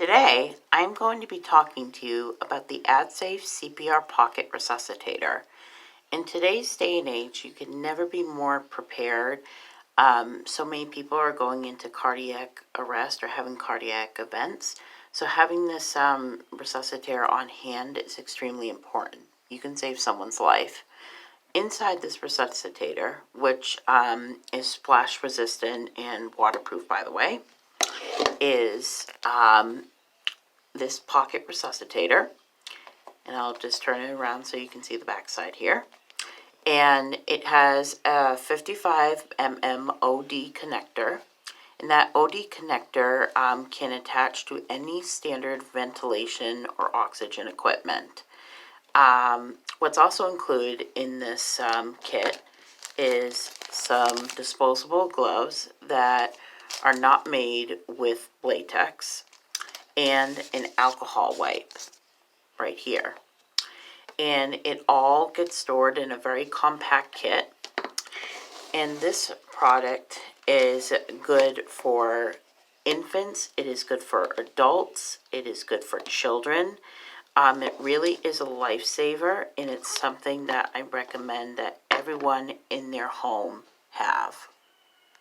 Today, I'm going to be talking to you about the Adsafe CPR Pocket Resuscitator. In today's day and age, you can never be more prepared. So many people are going into cardiac arrest or having cardiac events. So having this resuscitator on hand is extremely important. You can save someone's life. Inside this resuscitator, which is splash resistant and waterproof, by the way, is this pocket resuscitator, and I'll just turn it around so you can see the back side here. And it has a 55 mm OD connector, and that OD connector can attach to any standard ventilation or oxygen equipment. What's also included in this kit is some disposable gloves that are not made with latex, and an alcohol wipe right here. And it all gets stored in a very compact kit. And this product is good for infants, it is good for adults, it is good for children. It really is a lifesaver, and it's something that I recommend that everyone in their home have.